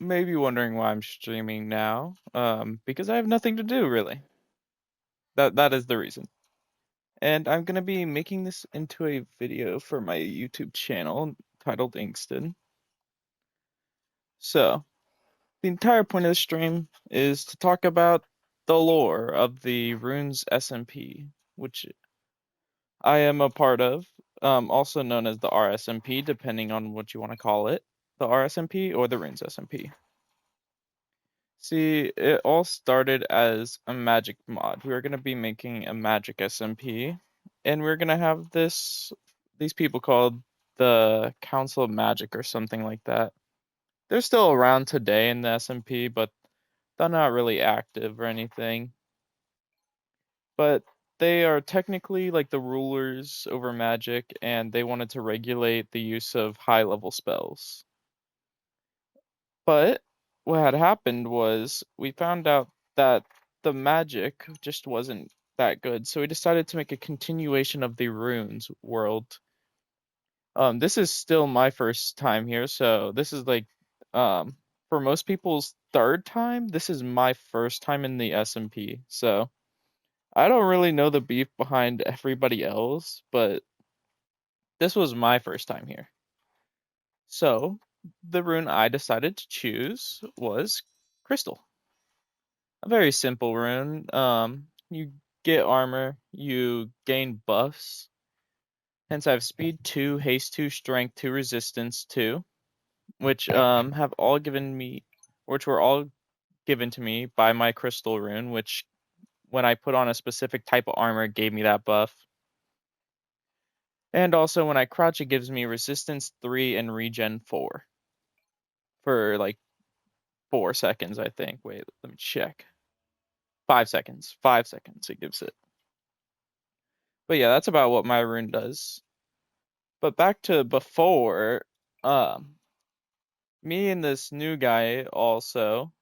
may be wondering why I'm streaming now. Because I have nothing to do really. That is the reason. And I'm gonna be making this into a video for my YouTube channel titled Inkston. So, the entire point of the stream is to talk about the lore of the Runes SMP, which I am a part of, also known as the rsmp, depending on what you want to call it, the rsmp or the Runes SMP. See, it all started as a magic mod. We were going to be making a magic SMP, and we are going to have these people called the Council of Magic or something like that. They're still around today in the SMP, but they're not really active or anything. But they are technically like the rulers over magic, and they wanted to regulate the use of high-level spells. But what had happened was we found out that the magic just wasn't that good, so we decided to make a continuation of the runes world. This is still my first time here, so this is like for most people's third time. This is my first time in the SMP, so I don't really know the beef behind everybody else, but this was my first time here. So the rune I decided to choose was Crystal. A very simple rune. You get armor, you gain buffs. Hence, I have speed 2, haste 2, strength 2, resistance 2, which have all given me, which were all given to me by my crystal rune, which when I put on a specific type of armor gave me that buff. And also when I crouch, it gives me resistance 3 and regen 4 for like 4 seconds, I think. Wait, let me check. 5 seconds. 5 seconds it gives it. But yeah, that's about what my rune does. But back to before, me and this new guy also,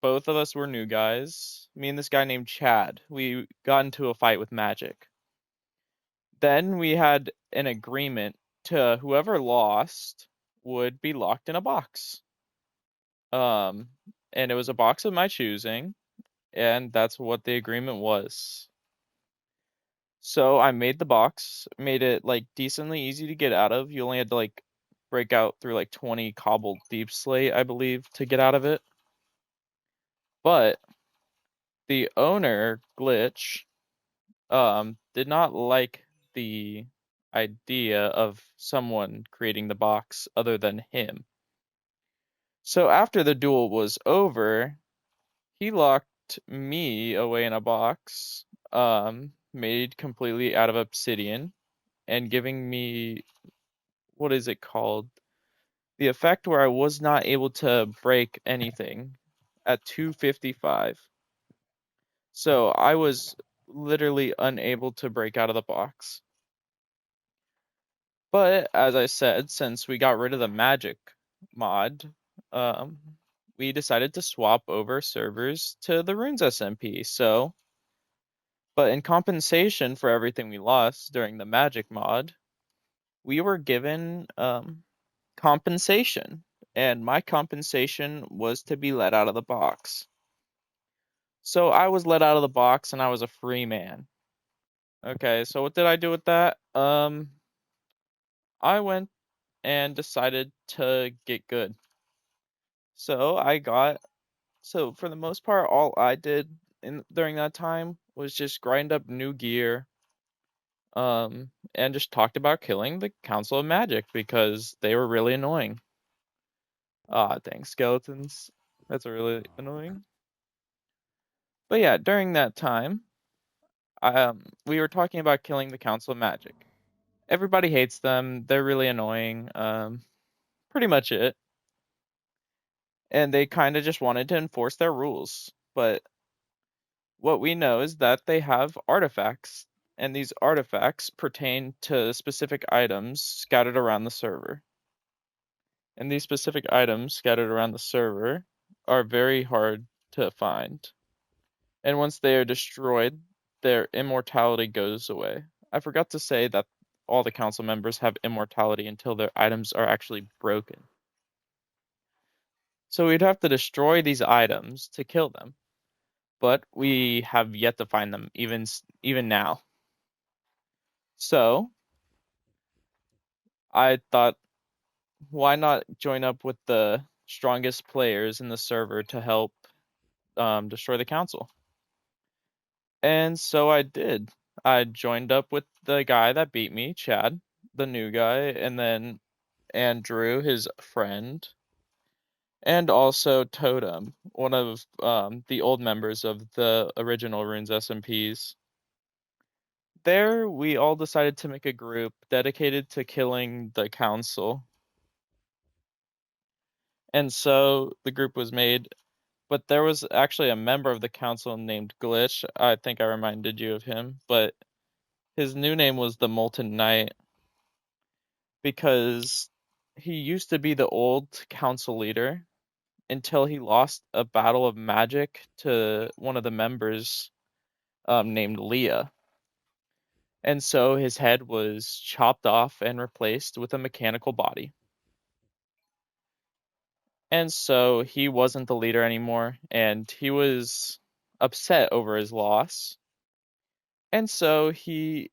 both of us were new guys. Me and this guy named Chad, we got into a fight with magic. Then we had an agreement to whoever lost would be locked in a box. And it was a box of my choosing, and that's what the agreement was. So I made the box, made it like decently easy to get out of. You only had to like break out through like 20 cobbled deep slate, I believe, to get out of it. But the owner, Glitch, did not like the idea of someone creating the box other than him. So after the duel was over, he locked me away in a box, made completely out of obsidian, and giving me, what is it called? The effect where I was not able to break anything at 255. So I was literally unable to break out of the box. But as I said, since we got rid of the magic mod, we decided to swap over servers to the Runes SMP. But in compensation for everything we lost during the magic mod, we were given compensation, and my compensation was to be let out of the box. So I was let out of the box, and I was a free man. Okay, so what did I do with that? I went and decided to get good. So for the most part, all I did during that time was just grind up new gear, and just talked about killing the Council of Magic because they were really annoying. Ah, thanks, skeletons. That's really annoying. But yeah, during that time, we were talking about killing the Council of Magic. Everybody hates them. They're really annoying. Pretty much it. And they kind of just wanted to enforce their rules. But what we know is that they have artifacts, and these artifacts pertain to specific items scattered around the server. And these specific items scattered around the server are very hard to find. And once they are destroyed, their immortality goes away. I forgot to say that all the council members have immortality until their items are actually broken. So we'd have to destroy these items to kill them, but we have yet to find them even now. So I thought, why not join up with the strongest players in the server to help destroy the council? And so I did. I joined up with the guy that beat me, Chad, the new guy, and then Andrew, his friend, and also Totem, one of the old members of the original Runes SMPs. There, we all decided to make a group dedicated to killing the council. And so the group was made, but there was actually a member of the council named Glitch. I think I reminded you of him, but his new name was the Molten Knight because he used to be the old council leader until he lost a battle of magic to one of the members named Leah. And so his head was chopped off and replaced with a mechanical body. And so he wasn't the leader anymore, and he was upset over his loss. And so he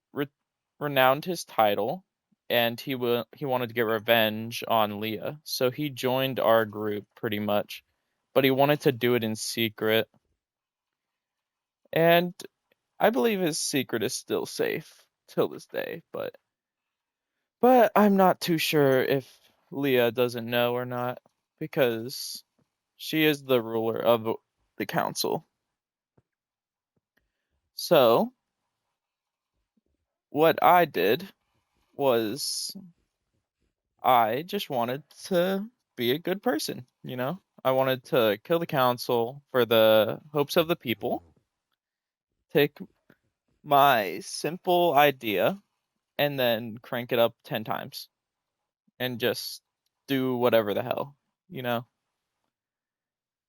renowned his title, and he wanted to get revenge on Leah. So he joined our group pretty much, but he wanted to do it in secret. And I believe his secret is still safe till this day, but I'm not too sure if Leah doesn't know or not because she is the ruler of the council. So, what I did was I just wanted to be a good person, you know? I wanted to kill the council for the hopes of the people, take my simple idea, and then crank it up 10 times and just do whatever the hell, you know?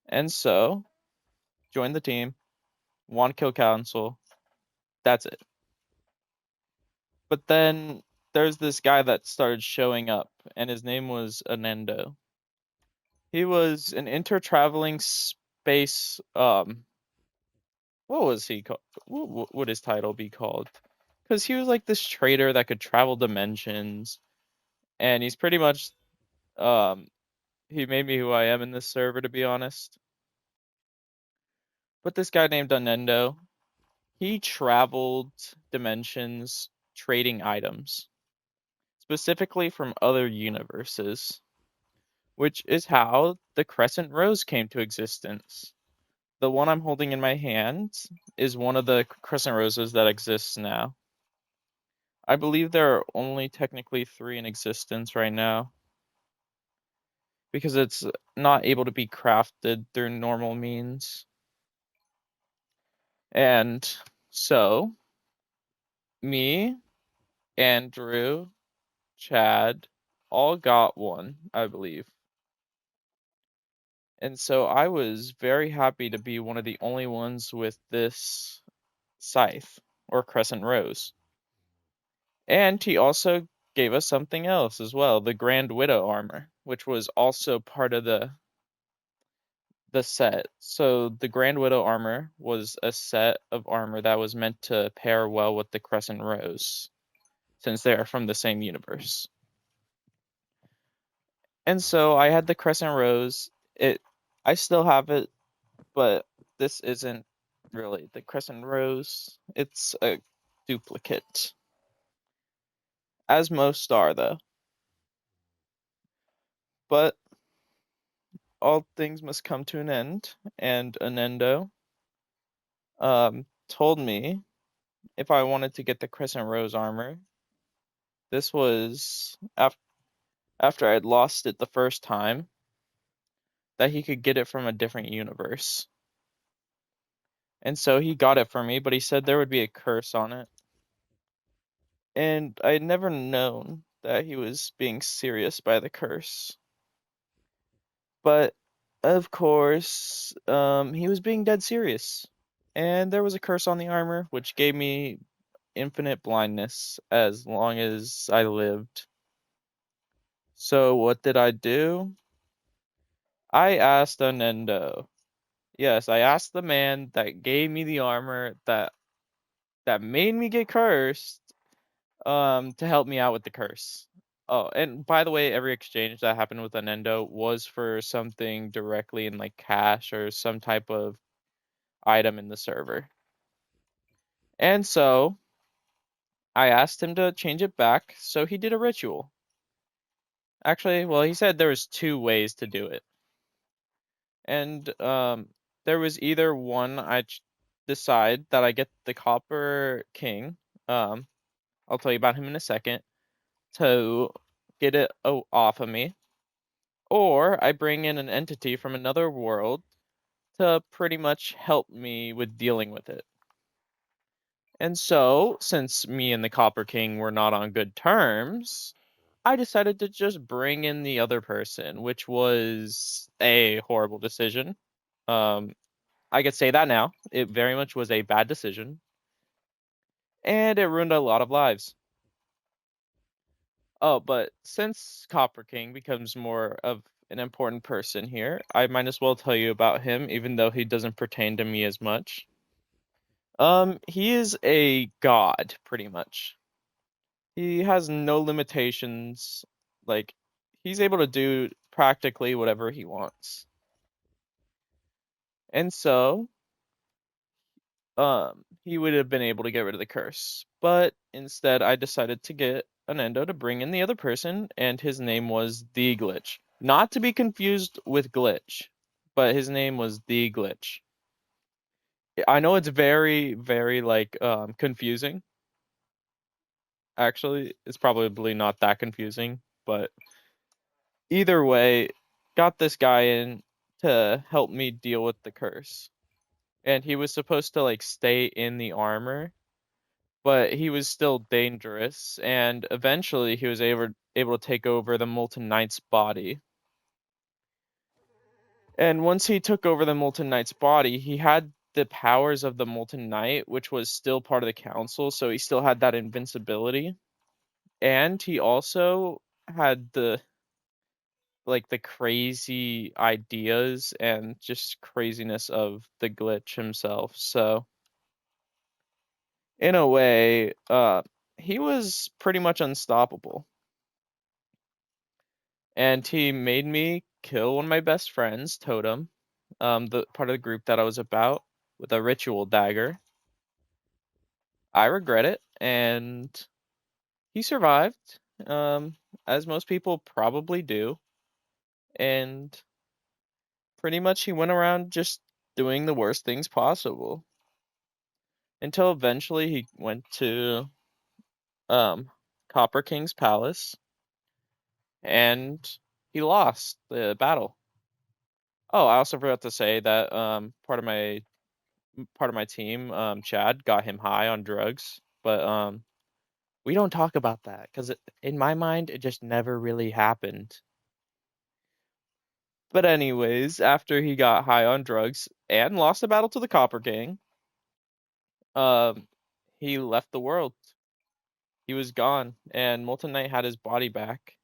And so, join the team, want to kill council, that's it. But then there's this guy that started showing up, and his name was Anendo. He was an intertraveling space. What was he called? What would his title be called? Because he was like this trader that could travel dimensions, and he's pretty much um. He made me who I am in this server, to be honest. But this guy named Anendo, he traveled dimensions trading items, specifically from other universes, which is how the Crescent Rose came to existence. The one I'm holding in my hand is one of the Crescent Roses that exists now. I believe there are only technically 3 in existence right now because it's not able to be crafted through normal means. And so, me, Andrew, Chad, all got one, I believe. And so I was very happy to be one of the only ones with this scythe or crescent rose. And he also gave us something else as well, the Grand Widow armor, which was also part of the set. So the Grand Widow armor was a set of armor that was meant to pair well with the Crescent Rose, since they are from the same universe. And so I had the Crescent Rose. I still have it, but this isn't really the Crescent Rose. It's a duplicate, as most are though. But all things must come to an end, and Anendo told me if I wanted to get the Crescent Rose armor. This was after I had lost it the first time, that he could get it from a different universe. And so he got it for me, but he said there would be a curse on it. And I had never known that he was being serious by the curse. But of course, he was being dead serious. And there was a curse on the armor, which gave me infinite blindness as long as I lived. So what did I do? I asked Anendo. Yes, I asked the man that gave me the armor that made me get cursed, to help me out with the curse. Oh, and by the way, every exchange that happened with Anendo was for something directly in like cash or some type of item in the server. And so I asked him to change it back, so he did a ritual. Actually, well, he said there was two ways to do it. And there was either one decide that I get the Copper King, um I'll tell you about him in a second, to get it off of me, or I bring in an entity from another world to pretty much help me with dealing with it. And so, since me and the Copper King were not on good terms, I decided to just bring in the other person, which was a horrible decision. Um, I could say that now. It very much was a bad decision, and it ruined a lot of lives. Oh, but since Copper King becomes more of an important person here, I might as well tell you about him, even though he doesn't pertain to me as much. He is a god, pretty much. He has no limitations. Like, he's able to do practically whatever he wants. And so, he would have been able to get rid of the curse. But instead, I decided to get an endo to bring in the other person, and his name was The Glitch. Not to be confused with Glitch, but his name was The Glitch. I know it's very, very like confusing. Actually, it's probably not that confusing, but either way, got this guy in to help me deal with the curse. And he was supposed to like stay in the armor, but he was still dangerous, and eventually he was able to take over the Molten Knight's body. And once he took over the Molten Knight's body, he had the powers of the Molten Knight, which was still part of the council, so he still had that invincibility. And he also had the crazy ideas and just craziness of the glitch himself. So in a way, he was pretty much unstoppable. And he made me kill one of my best friends, Totem, the part of the group that I was about, with a ritual dagger. I regret it, and he survived, as most people probably do. And pretty much he went around just doing the worst things possible until eventually he went to um, Copper King's palace and he lost the battle. Oh, I also forgot to say that part of my team, Chad, got him high on drugs, but we don't talk about that because in my mind it just never really happened. But anyways, after he got high on drugs and lost the battle to the Copper King, um, he left the world. He was gone, and Molten Knight had his body back.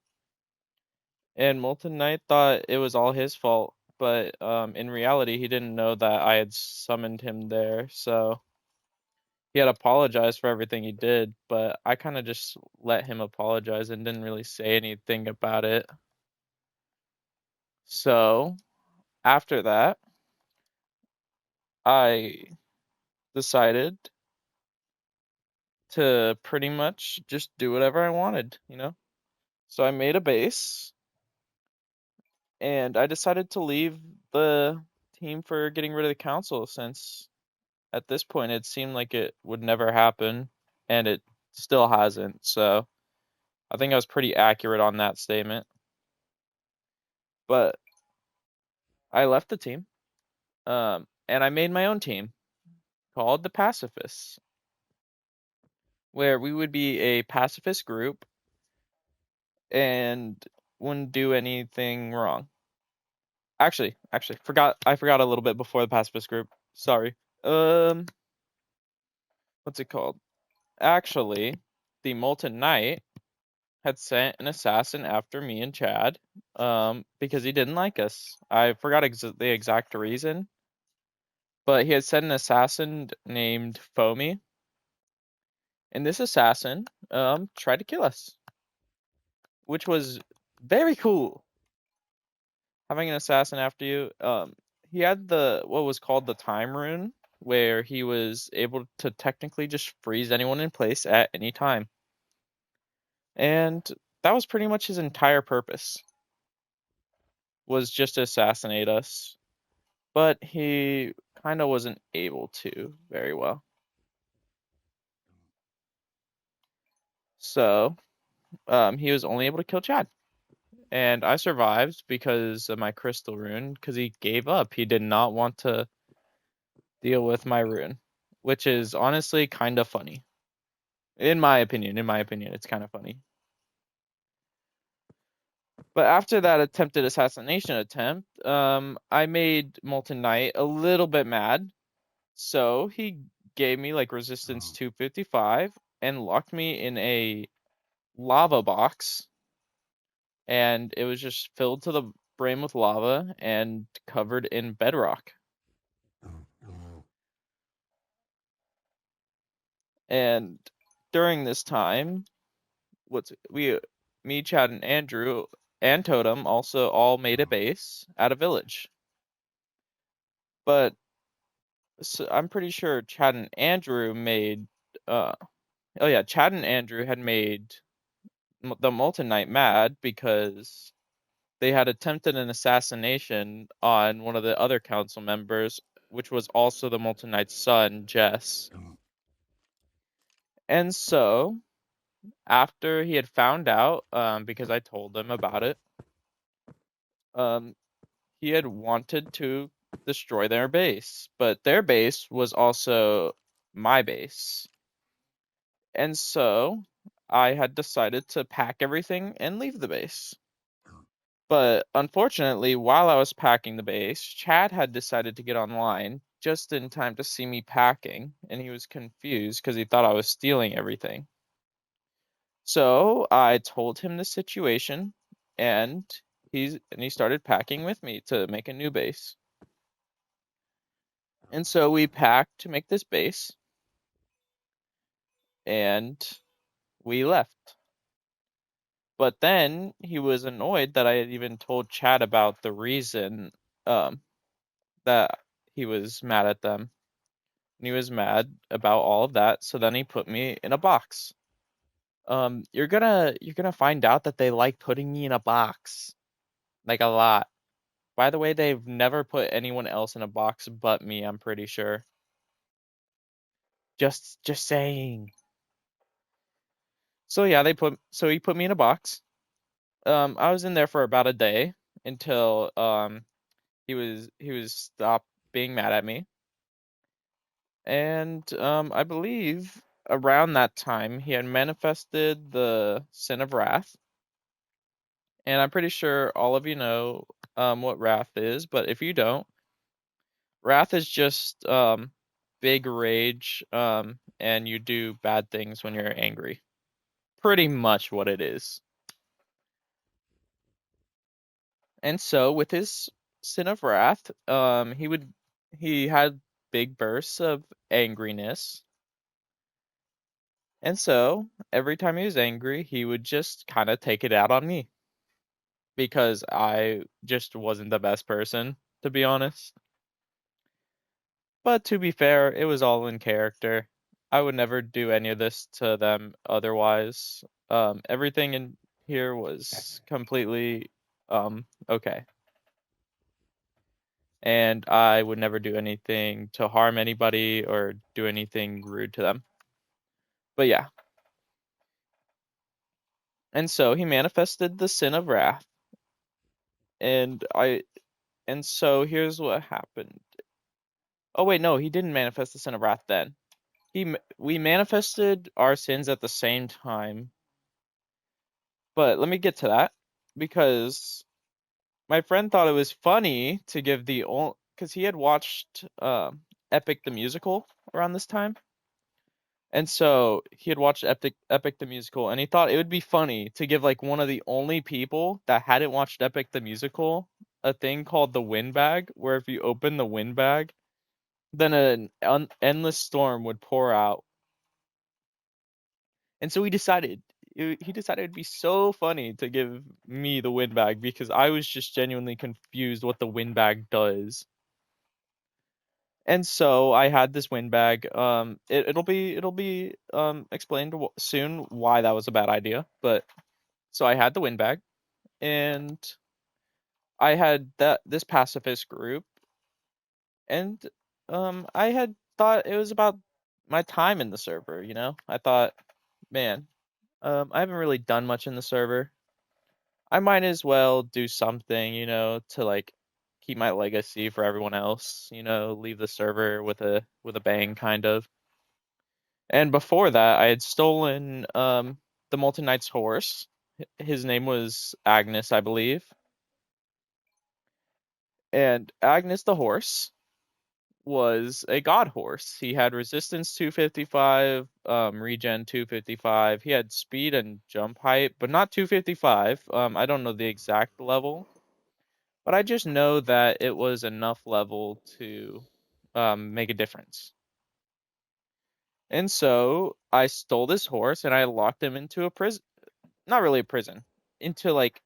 And Molten Knight thought it was all his fault, but in reality, he didn't know that I had summoned him there. So he had apologized for everything he did, but I kind of just let him apologize and didn't really say anything about it. So after that, I decided to pretty much just do whatever I wanted. So I made a base and I decided to leave the team for getting rid of the council since at this point it seemed like it would never happen and it still hasn't. So I think I was pretty accurate on that statement. But I left the team, and I made my own team called the Pacifists, where we would be a pacifist group and wouldn't do anything wrong. Actually, I forgot a little bit before the pacifist group. Sorry. Um, what's it called? Actually, the Molten Knight had sent an assassin after me and Chad, because he didn't like us. I forgot the exact reason, but he had sent an assassin named Foamy, and this assassin, tried to kill us, which was very cool. Having an assassin after you, he had what was called the time rune, where he was able to technically just freeze anyone in place at any time. And that was pretty much his entire purpose, was just to assassinate us. But he kind of wasn't able to very well. So, he was only able to kill Chad. And I survived because of my crystal rune, because he gave up. He did not want to deal with my rune, which is honestly kind of funny. In my opinion, it's kind of funny. But after that attempted assassination attempt, I made Molten Knight a little bit mad. So he gave me like resistance 255 and locked me in a lava box. And it was just filled to the brim with lava and covered in bedrock. And during this time, me, Chad, and Andrew and Totem also all made a base at a village. But so I'm pretty sure Chad and Andrew made. Chad and Andrew had made the Molten Knight mad because they had attempted an assassination on one of the other council members, which was also the Molten Knight's son, Jess. And so, after he had found out, because I told him about it, he had wanted to destroy their base, but their base was also my base. And so I had decided to pack everything and leave the base. But unfortunately, while I was packing the base, Chad had decided to get online just in time to see me packing, and he was confused because he thought I was stealing everything. So I told him the situation, and he started packing with me to make a new base. And so we packed to make this base, and we left. But then he was annoyed that I had even told Chad about the reason that he was mad at them. And he was mad about all of that, so then he put me in a box. You're gonna find out that they like putting me in a box. Like a lot. By the way, they've never put anyone else in a box but me, I'm pretty sure. Just saying. So yeah, he put me in a box. I was in there for about a day until he was stopped being mad at me. And I believe around that time he had manifested the sin of wrath. And I'm pretty sure all of you know what wrath is, but if you don't, wrath is just big rage, and you do bad things when you're angry. Pretty much what it is. And so with his sin of wrath, he had big bursts of angriness. And so every time he was angry, he would just kind of take it out on me because I just wasn't the best person, to be honest. But to be fair, it was all in character. I would never do any of this to them otherwise. Everything in here was completely okay. And I would never do anything to harm anybody or do anything rude to them. But yeah. And so he manifested the sin of wrath. And so here's what happened. Oh wait, no, he didn't manifest the sin of wrath then. We manifested our sins at the same time. But let me get to that because my friend thought it was funny to give because he had watched Epic the Musical around this time. And so he had watched Epic the Musical, and he thought it would be funny to give like one of the only people that hadn't watched Epic the Musical a thing called the wind bag, where if you open the wind bag, then an endless storm would pour out. And so he decided it'd be so funny to give me the wind bag because I was just genuinely confused what the wind bag does. And so I had this wind bag. It'll be explained soon why that was a bad idea. But so I had the wind bag, and I had this pacifist group, and I had thought it was about my time in the server. I thought, man, I haven't really done much in the server. I might as well do something, to like keep my legacy for everyone else. Leave the server with a bang, kind of. And before that, I had stolen the Molten Knight's horse. His name was Agnes, I believe. And Agnes the horse was a god horse. He had resistance 255, regen 255. He had speed and jump height, but not 255. I don't know the exact level, but I just know that it was enough level to make a difference. And so I stole this horse and I locked him into a prison. Not really a prison, into like,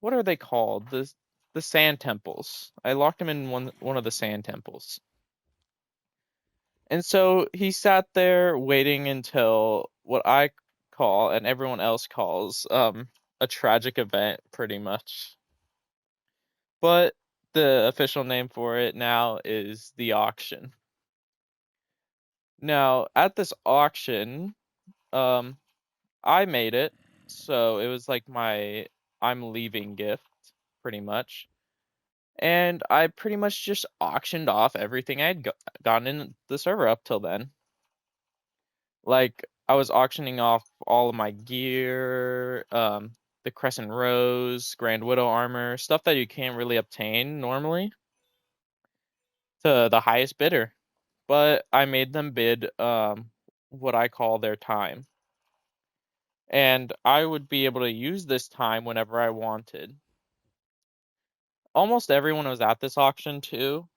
what are they called? The sand temples. I locked him in one of the sand temples. And so he sat there waiting until what I call and everyone else calls a tragic event, pretty much. But the official name for it now is the auction. Now, at this auction, um I made it, so it was like my I'm leaving gift, pretty much. And I pretty much just auctioned off everything I had gotten in the server up till then. Like, I was auctioning off all of my gear, the Crescent Rose, Grand Widow armor, stuff that you can't really obtain normally, to the highest bidder. But I made them bid what I call their time. And I would be able to use this time whenever I wanted. Almost everyone was at this auction too,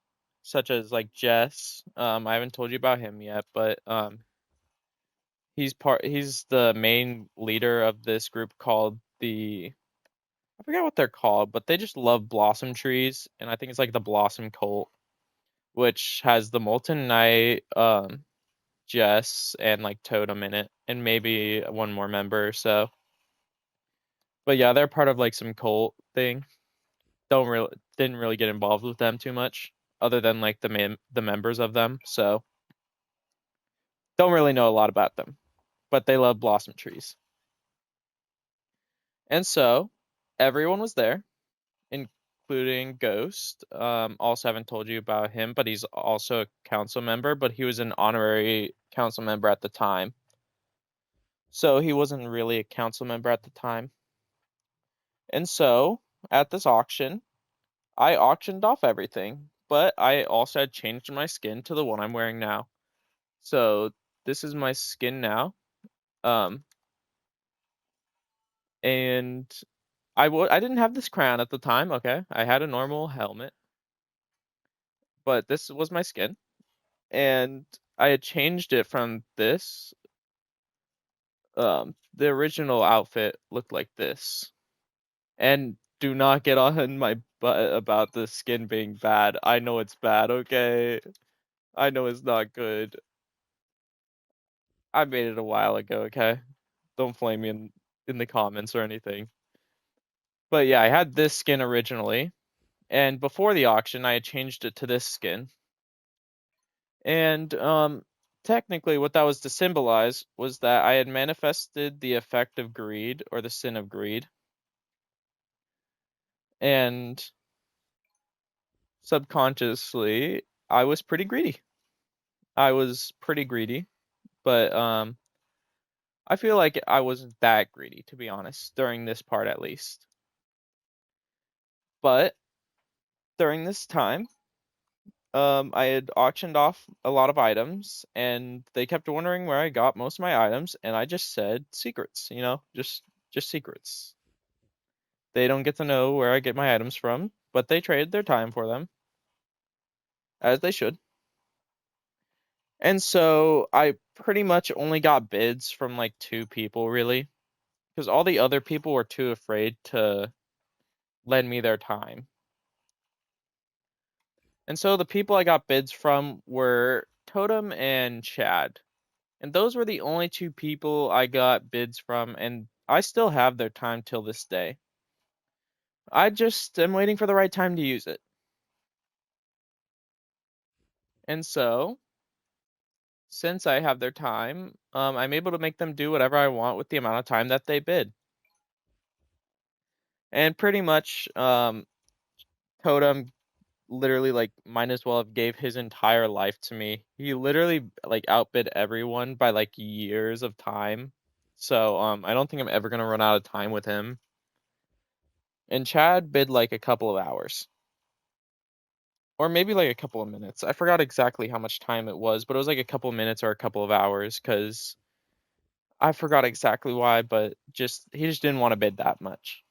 such as like Jess. I haven't told you about him yet, but he's the main leader of this group called I forget what they're called, but they just love blossom trees, and I think it's like the Blossom Cult, which has the Molten Knight, Jess, and like Totem in it, and maybe one more member or so. But yeah, they're part of like some cult thing. Don't really Didn't really get involved with them too much, other than like the members of them. So don't really know a lot about them, but they love blossom trees. And so everyone was there, including Ghost. Also haven't told you about him, but he's also a council member, but he was an honorary council member at the time. So he wasn't really a council member at the time. And so at this auction, I auctioned off everything, but I also had changed my skin to the one I'm wearing now. So this is my skin now. Um, and I didn't have this crown at the time, okay? I had a normal helmet, but this was my skin. And I had changed it from this. The original outfit looked like this. And do not get on my butt about the skin being bad. I know it's bad, okay? I know it's not good. I made it a while ago, okay? Don't flame me in the comments or anything. But yeah, I had this skin originally, and before the auction, I had changed it to this skin. And technically, what that was to symbolize was that I had manifested the effect of greed, or the sin of greed, and subconsciously, I was pretty greedy. I was pretty greedy, but I feel like I wasn't that greedy, to be honest, during this part at least. But during this time, I had auctioned off a lot of items, and they kept wondering where I got most of my items, and I just said secrets, just secrets. They don't get to know where I get my items from, but they trade their time for them, as they should. And so I pretty much only got bids from like 2 people, really, because all the other people were too afraid to lend me their time. And so the people I got bids from were Totem and Chad. And those were the only 2 people I got bids from, and I still have their time till this day. I just am waiting for the right time to use it. And so, since I have their time, I'm able to make them do whatever I want with the amount of time that they bid. And pretty much, Totem literally like might as well have gave his entire life to me. He literally like outbid everyone by like years of time. So I don't think I'm ever gonna run out of time with him. And Chad bid like a couple of hours. Or maybe like a couple of minutes. I forgot exactly how much time it was, but it was like a couple of minutes or a couple of hours because I forgot exactly why, but he just didn't want to bid that much.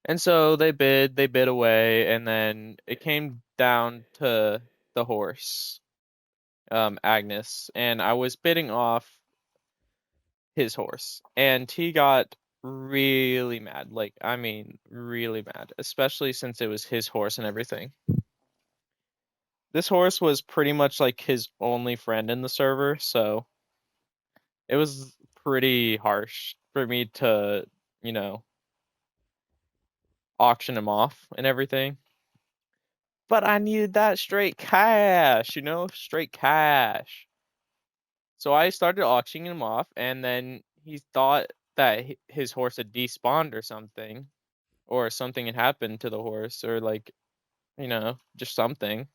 And so they bid away, and then it came down to the horse, Agnes, and I was bidding off his horse, and he got really mad. Like, I mean, really mad, especially since it was his horse and everything. This horse was pretty much like his only friend in the server, so it was pretty harsh for me to, you know, auction him off and everything. But I needed that straight cash, straight cash. So I started auctioning him off, and then he thought that his horse had despawned or something had happened to the horse, or like, just something.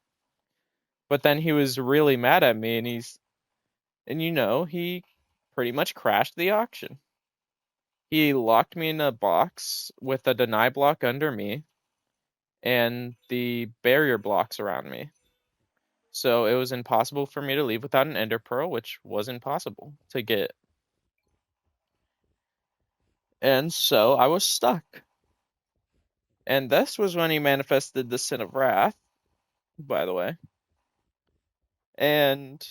But then he was really mad at me, and he pretty much crashed the auction. He locked me in a box with a deny block under me and the barrier blocks around me. So it was impossible for me to leave without an ender pearl, which was impossible to get. And so I was stuck. And this was when he manifested the Sin of Wrath, by the way. And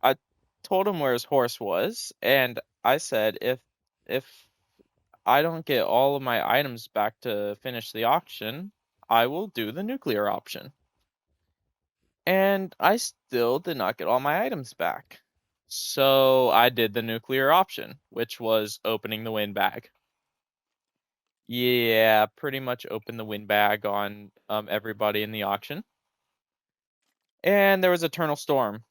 I told him where his horse was, and I said if I don't get all of my items back to finish the auction, I will do the nuclear option. And I still did not get all my items back. So I did the nuclear option, which was opening the win bag. Yeah, pretty much opened the win bag on everybody in the auction. And there was Eternal Storm.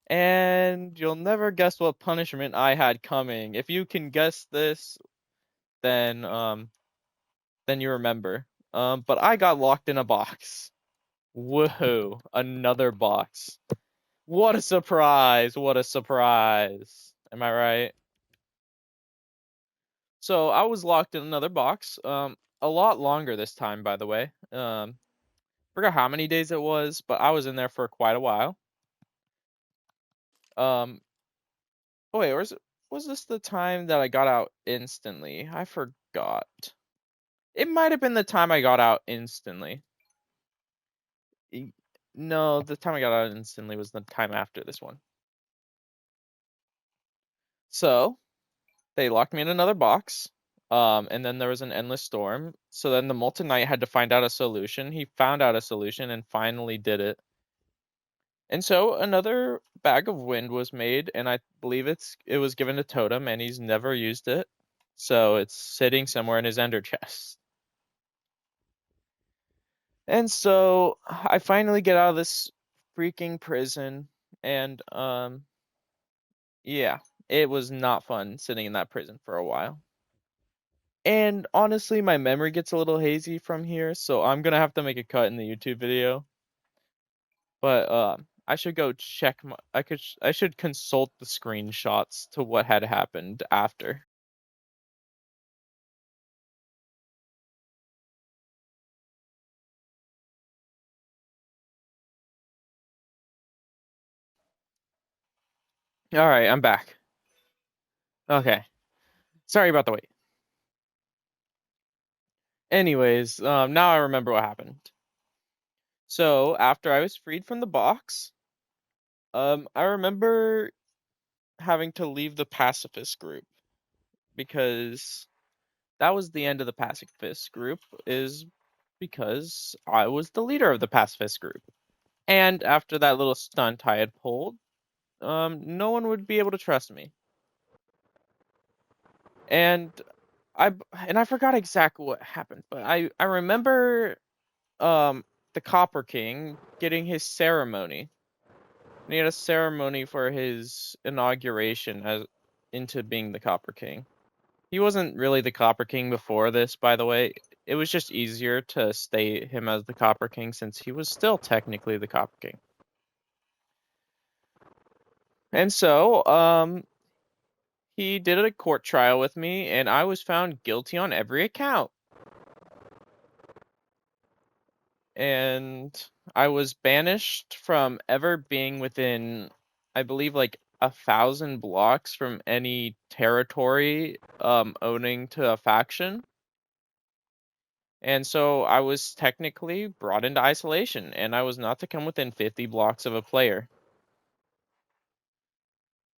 And you'll never guess what punishment I had coming. If you can guess this, then you remember. But I got locked in a box. Woohoo, another box. What a surprise! What a surprise! Am I right? So I was locked in another box. A lot longer this time, by the way. Forgot how many days it was, but I was in there for quite a while. Um, oh wait, was this the time that I got out instantly? I forgot. It might have been the time I got out instantly. No, the time I got out instantly was the time after this one. So they locked me in another box. And then there was an endless storm. So then the Molten Knight had to find out a solution. He found out a solution and finally did it. And so another bag of wind was made, and I believe it was given to Totem, and he's never used it. So it's sitting somewhere in his ender chest. And so I finally get out of this freaking prison, and yeah, it was not fun sitting in that prison for a while. And honestly, my memory gets a little hazy from here, so I'm gonna have to make a cut in the YouTube video. But I should go check I should consult the screenshots to what had happened after. All right, I'm back. Okay. Sorry about the wait. Anyways, now I remember what happened. So after I was freed from the box, I remember having to leave the pacifist group because that was the end of the pacifist group, is because I was the leader of the pacifist group. And after that little stunt I had pulled, no one would be able to trust me. And I forgot exactly what happened, but I remember um the Copper King getting his ceremony. And he had a ceremony for his inauguration as into being the Copper King. He wasn't really the Copper King before this, by the way. It was just easier to state him as the Copper King since he was still technically the Copper King. And so, he did a court trial with me, and I was found guilty on every account. And I was banished from ever being within, I believe, like 1,000 blocks from any territory owning to a faction. And so I was technically brought into isolation, and I was not to come within 50 blocks of a player,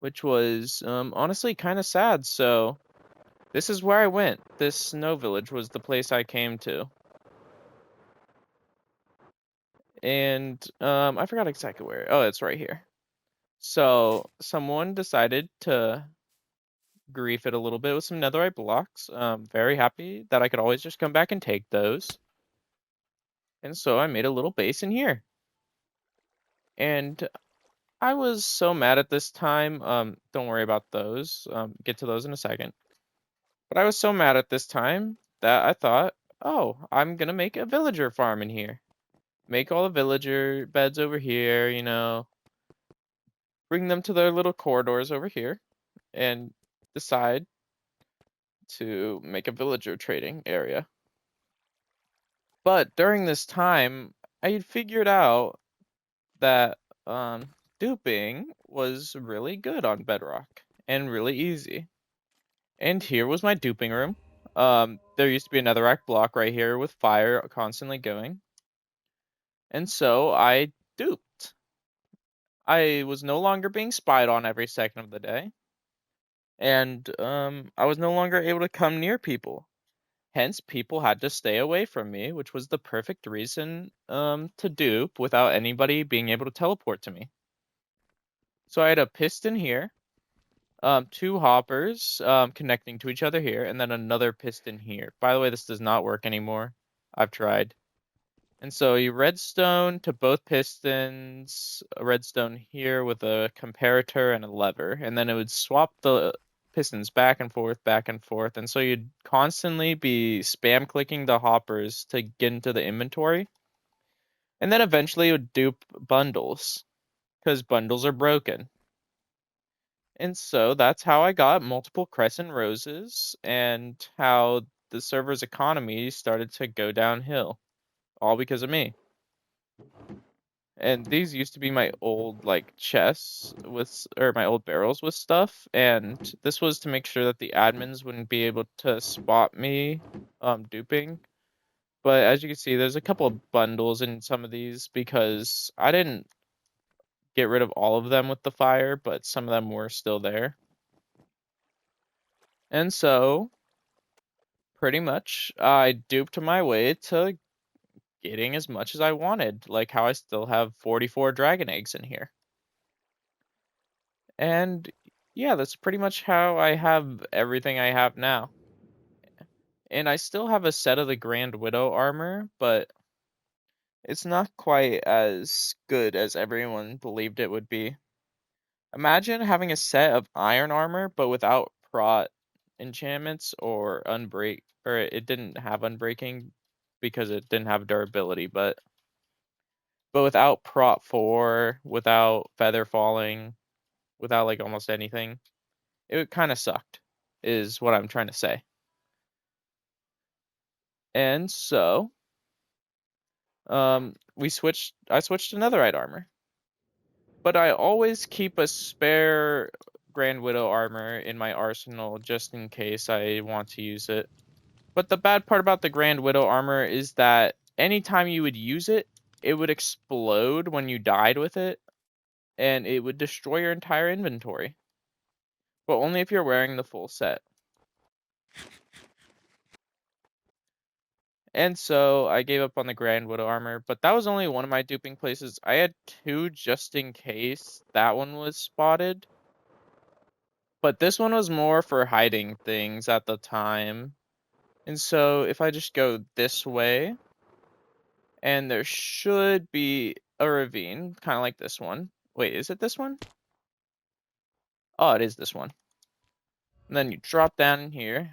which was honestly kind of sad. So this is where I went. This snow village was the place I came to. And I forgot exactly where. Oh, it's right here. So someone decided to grief it a little bit with some netherite blocks. Very happy that I could always just come back and take those. And so I made a little base in here. And I was so mad at this time. Don't worry about those. Get to those in a second. But I was so mad at this time that I thought, oh, I'm gonna make a villager farm in here. Make all the villager beds over here, bring them to their little corridors over here, and decide to make a villager trading area. But during this time, I had figured out that duping was really good on Bedrock and really easy. And here was my duping room. There used to be a netherrack block right here with fire constantly going. And so I duped. I was no longer being spied on every second of the day. And I was no longer able to come near people. Hence, people had to stay away from me, which was the perfect reason to dupe without anybody being able to teleport to me. So I had a piston here, two hoppers connecting to each other here, and then another piston here. By the way, this does not work anymore. I've tried. And so you redstone to both pistons, a redstone here with a comparator and a lever, and then it would swap the pistons back and forth, and so you'd constantly be spam clicking the hoppers to get into the inventory, and then eventually it would dupe bundles, because bundles are broken. And so that's how I got multiple crescent roses, and how the server's economy started to go downhill, all because of me. And these used to be my old like chests or my old barrels with stuff, and this was to make sure that the admins wouldn't be able to spot me duping. But as you can see, there's a couple of bundles in some of these because I didn't get rid of all of them with the fire, but some of them were still there. And so pretty much I duped my way to getting as much as I wanted, like how I still have 44 dragon eggs in here. And yeah, that's pretty much how I have everything I have now. And I still have a set of the Grand Widow armor, but it's not quite as good as everyone believed it would be. Imagine having a set of iron armor, but without prot enchantments or unbreak, or it didn't have unbreaking because it didn't have durability, but without prot 4, without feather falling, without like almost anything. It kind of sucked, is what I'm trying to say. And so, I switched to netherite armor. But I always keep a spare Grand Widow armor in my arsenal just in case I want to use it. But the bad part about the Grand Widow armor is that anytime you would use it, it would explode when you died with it, and it would destroy your entire inventory. But only if you're wearing the full set. And so I gave up on the Grand Widow armor, but that was only one of my duping places. I had two just in case that one was spotted. But this one was more for hiding things at the time. And so if I just go this way, and there should be a ravine, kind of like this one. Wait, is it this one? Oh, it is this one. And then you drop down in here,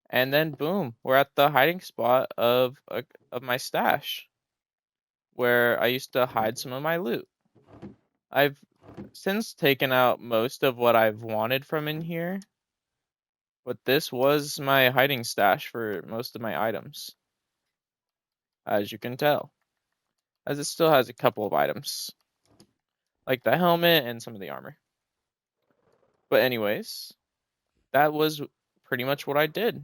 and then boom, we're at the hiding spot of my stash, where I used to hide some of my loot. I've since taken out most of what I've wanted from in here, but this was my hiding stash for most of my items, as you can tell, as it still has a couple of items, like the helmet and some of the armor. But anyways, that was pretty much what I did.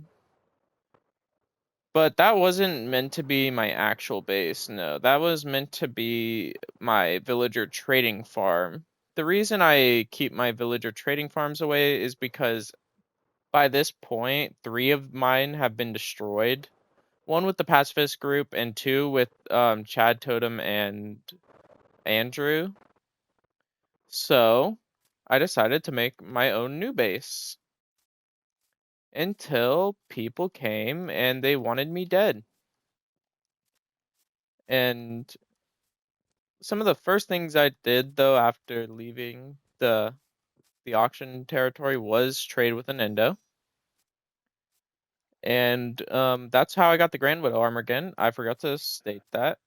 But that wasn't meant to be my actual base, no. That was meant to be my villager trading farm. The reason I keep my villager trading farms away is because by this point, 3 of mine have been destroyed. 1 with the pacifist group, and 2 with Chad Totem and Andrew. So I decided to make my own new base. Until people came and they wanted me dead. And some of the first things I did though after leaving the auction territory was trade with an endo. And that's how I got the Grand Widow armor again. I forgot to state that.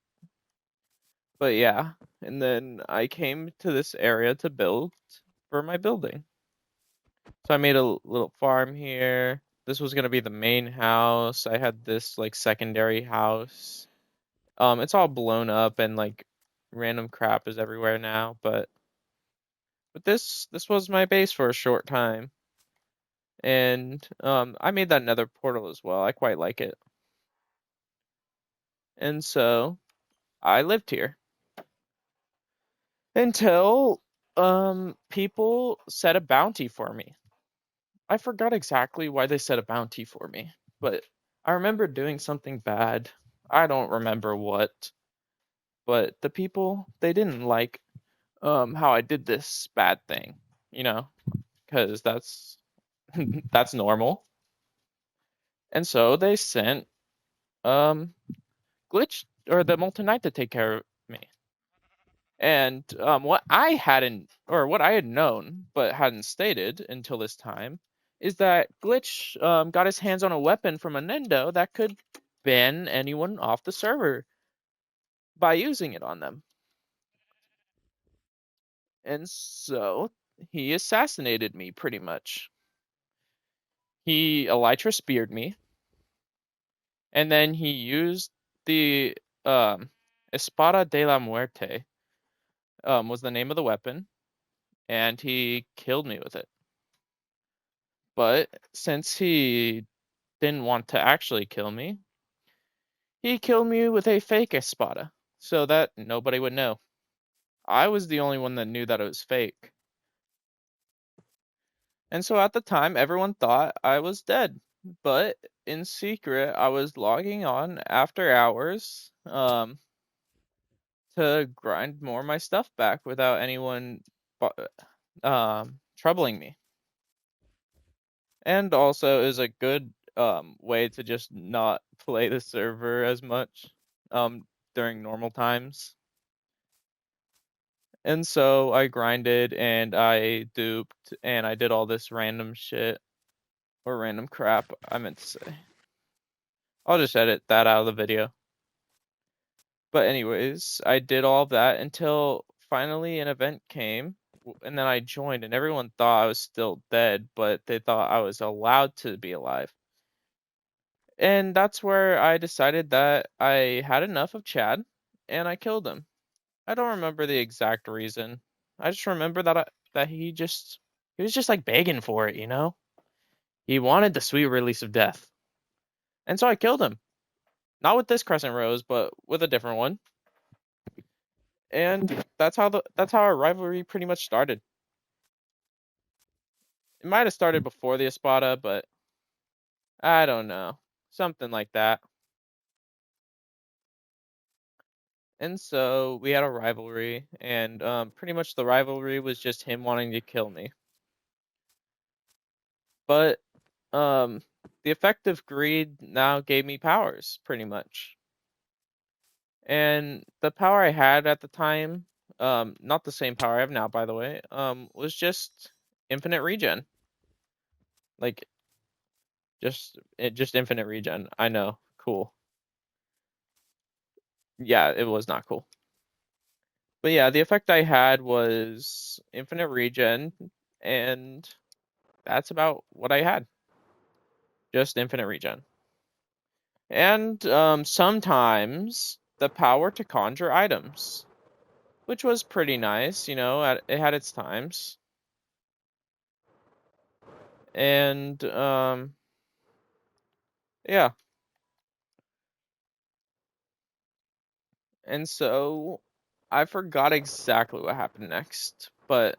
But yeah, and then I came to this area to build for my building. So I made a little farm here. This was gonna be the main house. I had this like secondary house. It's all blown up and like random crap is everywhere now, but this was my base for a short time. And I made that nether portal as well. I quite like it. And so I lived here until people set a bounty for me. I forgot exactly why they set a bounty for me, but I remember doing something bad. I don't remember what, but the people they didn't like how I did this bad thing, you know, because that's that's normal. And so they sent um Glitch or the Molten Knight to take care of me. And what I hadn't, or what I had known but hadn't stated until this time, is that Glitch got his hands on a weapon from a Nendo that could ban anyone off the server by using it on them. And so he assassinated me pretty much. He Elytra speared me, and then he used the Espada de la Muerte, was the name of the weapon, and he killed me with it. But since he didn't want to actually kill me, he killed me with a fake espada so that nobody would know. I was the only one that knew that it was fake. And so at the time, everyone thought I was dead. But in secret, I was logging on after hours to grind more of my stuff back without anyone troubling me. And also is a good way to just not play the server as much during normal times. And so I grinded and I duped and I did all this random shit or random crap I meant to say. I'll just edit that out of the video. But anyways, I did all of that until finally an event came and then I joined and everyone thought I was still dead, but they thought I was allowed to be alive. And that's where I decided that I had enough of Chad and I killed him. I don't remember the exact reason. I just remember that he was just like begging for it, you know? He wanted the sweet release of death. And so I killed him. Not with this crescent rose, but with a different one. And that's how our rivalry pretty much started. It might have started before the Espada, but I don't know. Something like that. And so we had a rivalry, and pretty much the rivalry was just him wanting to kill me. But um, the effect of greed now gave me powers, pretty much. And the power I had at the time, not the same power I have now, by the way, was just infinite regen. Like just infinite regen. I know, cool. Yeah, it was not cool. But yeah, the effect I had was infinite regen, and that's about what I had. Just infinite regen. And sometimes the power to conjure items, which was pretty nice, you know, it had its times. And yeah. And so I forgot exactly what happened next, but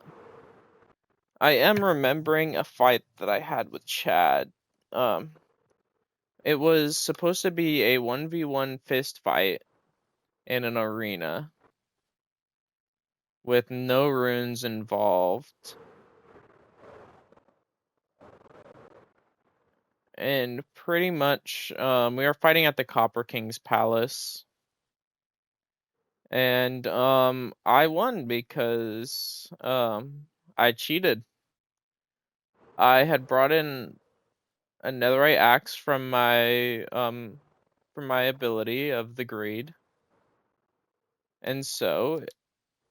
I am remembering a fight that I had with Chad. Um it was supposed to be a 1v1 fist fight in an arena with no runes involved. And pretty much we were fighting at the Copper King's palace. And I won because I cheated. I had brought in a netherite axe from my ability of the greed. And so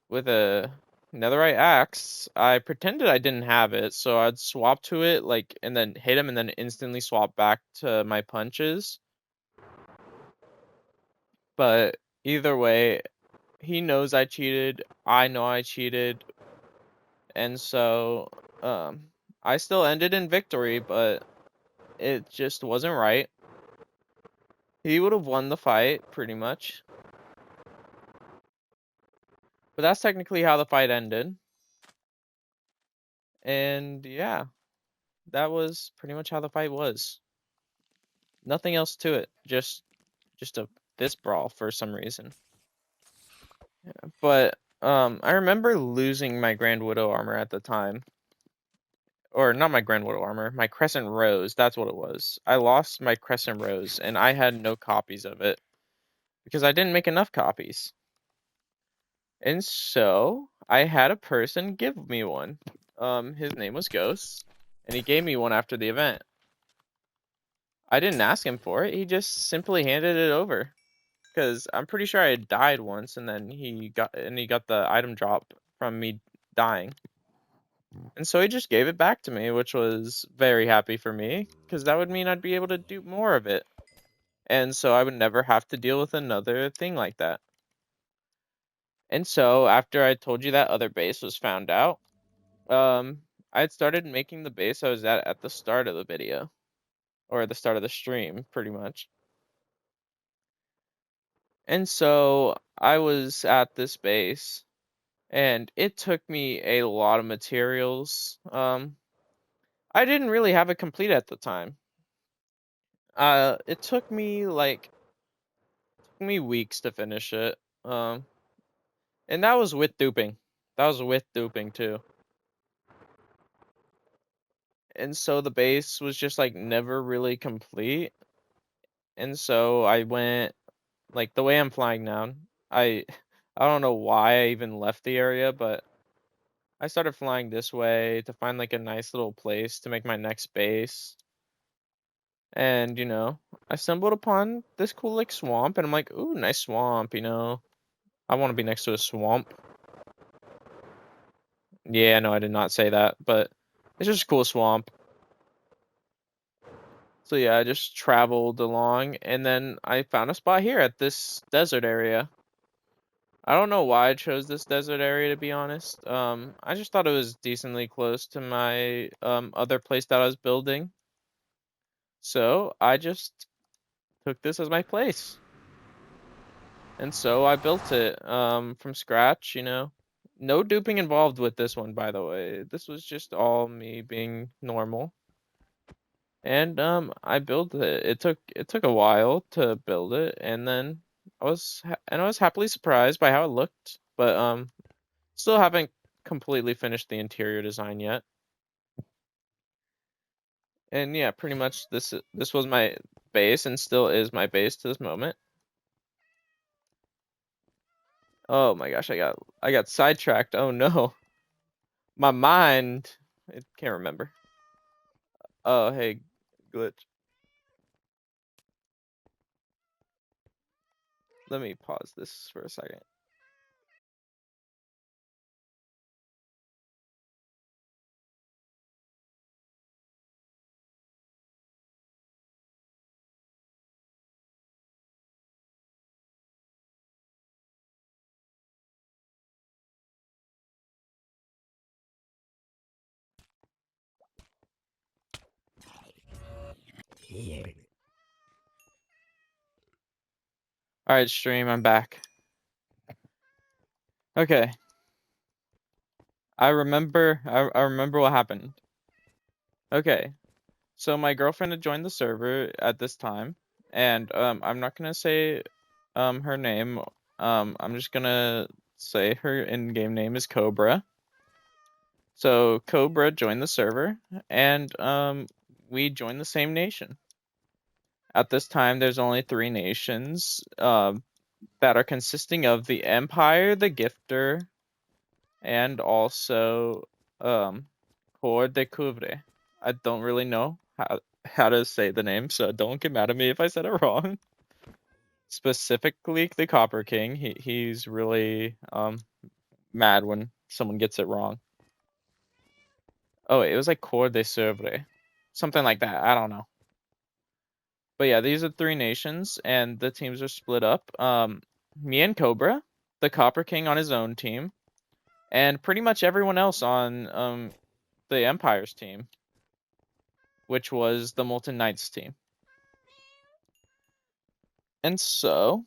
with a netherite axe, I pretended I didn't have it, so I'd swap to it like and then hit him and then instantly swap back to my punches. But either way, he knows I cheated, I know I cheated, and so um I still ended in victory, but it just wasn't right. He would have won the fight pretty much. But that's technically how the fight ended. And yeah, that was pretty much how the fight was. Nothing else to it. Just a fist brawl for some reason. But I remember losing my Grand Widow armor at the time. Or not my Grand Widow armor, my Crescent Rose, that's what it was. I lost my Crescent Rose and I had no copies of it because I didn't make enough copies. And so I had a person give me one. His name was Ghost, and he gave me one after the event. I didn't ask him for it. He just simply handed it over. Because I'm pretty sure I had died once, and then he got the item drop from me dying. And so he just gave it back to me, which was very happy for me, because that would mean I'd be able to do more of it. And so I would never have to deal with another thing like that. And so after I told you that other base was found out, I had started making the base I was at the start of the video, or at the start of the stream, pretty much. And so I was at this base, and it took me a lot of materials. I didn't really have it complete at the time. It took me weeks to finish it. And that was with duping. That was with duping too. And so the base was just like never really complete. And so I went like the way I'm flying now. I I don't know why I even left the area, but I started flying this way to find like a nice little place to make my next base. And, you know, I stumbled upon this cool like swamp and I'm like, ooh, nice swamp, you know. I want to be next to a swamp. Yeah, no, I did not say that, but it's just a cool swamp. So yeah, I just traveled along and then I found a spot here at this desert area. I don't know why I chose this desert area, to be honest. I just thought it was decently close to my other place that I was building. So I just took this as my place. And so I built it from scratch, you know. No duping involved with this one, by the way. This was just all me being normal. And I built it. It took a while to build it, and then I was happily surprised by how it looked, but still haven't completely finished the interior design yet. And yeah, pretty much this was my base and still is my base to this moment. Oh my gosh, I got sidetracked. Oh no. My mind, it can't remember. Oh, hey, glitch. Let me pause this for a second. All right, stream, I'm back. Okay, I remember what happened. Okay, so my girlfriend had joined the server at this time, and I'm not gonna say her name. I'm just gonna say her in-game name is Cobra. So Cobra joined the server, and we joined the same nation. At this time, there's only three nations that are consisting of the Empire, the Gifter, and also Corps de Couvre. I don't really know how to say the name, so don't get mad at me if I said it wrong. Specifically, the Copper King. He's really mad when someone gets it wrong. Oh, it was like Corps de Sevre, something like that. I don't know. But yeah, these are three nations, and the teams are split up. Me and Cobra, the Copper King on his own team, and pretty much everyone else on the Empire's team, which was the Molten Knights team. And so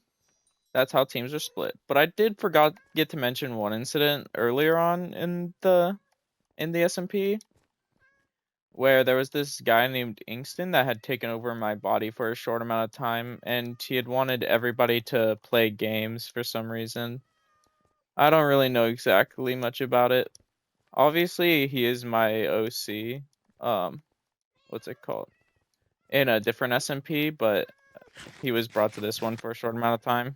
that's how teams are split. But I did get to mention one incident earlier on in the rsmp where there was this guy named Inkston that had taken over my body for a short amount of time, and he had wanted everybody to play games for some reason. I don't really know exactly much about it. Obviously, he is my OC. What's it called? In a different SMP, but he was brought to this one for a short amount of time.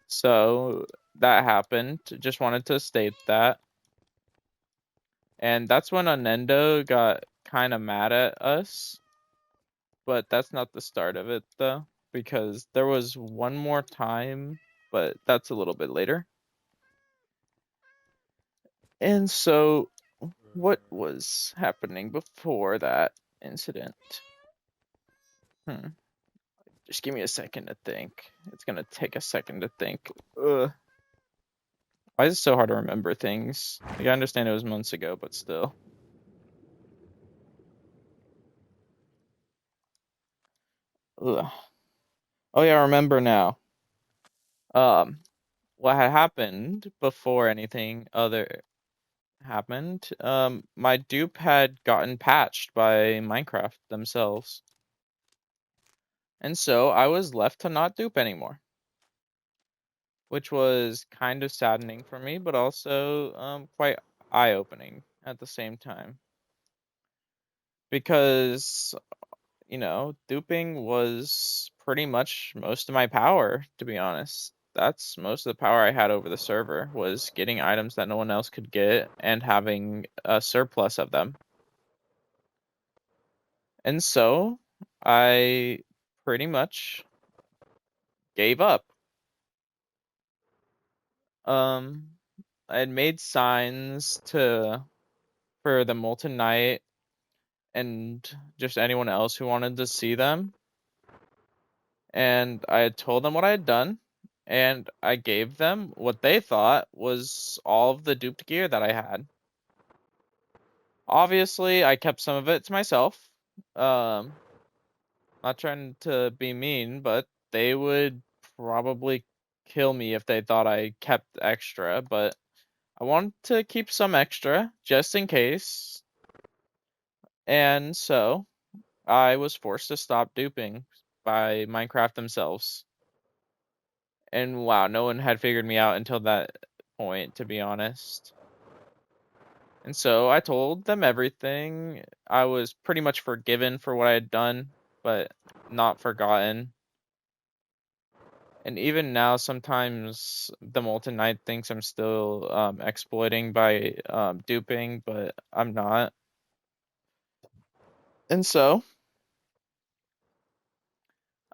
So that happened. Just wanted to state that. And that's when Anendo got kind of mad at us. But that's not the start of it, though, because there was one more time, but that's a little bit later. And so, what was happening before that incident? Just give me a second to think. It's gonna take a second to think. Ugh. Why is it so hard to remember things? Like, I understand it was months ago, but still. Ugh. Oh yeah, I remember now. What had happened before anything other happened, my dupe had gotten patched by Minecraft themselves. And so I was left to not dupe anymore, which was kind of saddening for me, but also quite eye-opening at the same time. Because, you know, duping was pretty much most of my power, to be honest. That's most of the power I had over the server, was getting items that no one else could get and having a surplus of them. And so I pretty much gave up. Um, I had made signs for the Molten Knight and just anyone else who wanted to see them. And I had told them what I had done. and I gave them what they thought was all of the duped gear that I had. Obviously, I kept some of it to myself. Um, not trying to be mean, but they would probably kill me if they thought I kept extra, but I wanted to keep some extra just in case. And so I was forced to stop duping by Minecraft themselves. And wow, no one had figured me out until that point, to be honest. And so I told them everything. I was pretty much forgiven for what I had done, but not forgotten. And even now, sometimes the Molten Knight thinks I'm still exploiting by duping, but I'm not. And so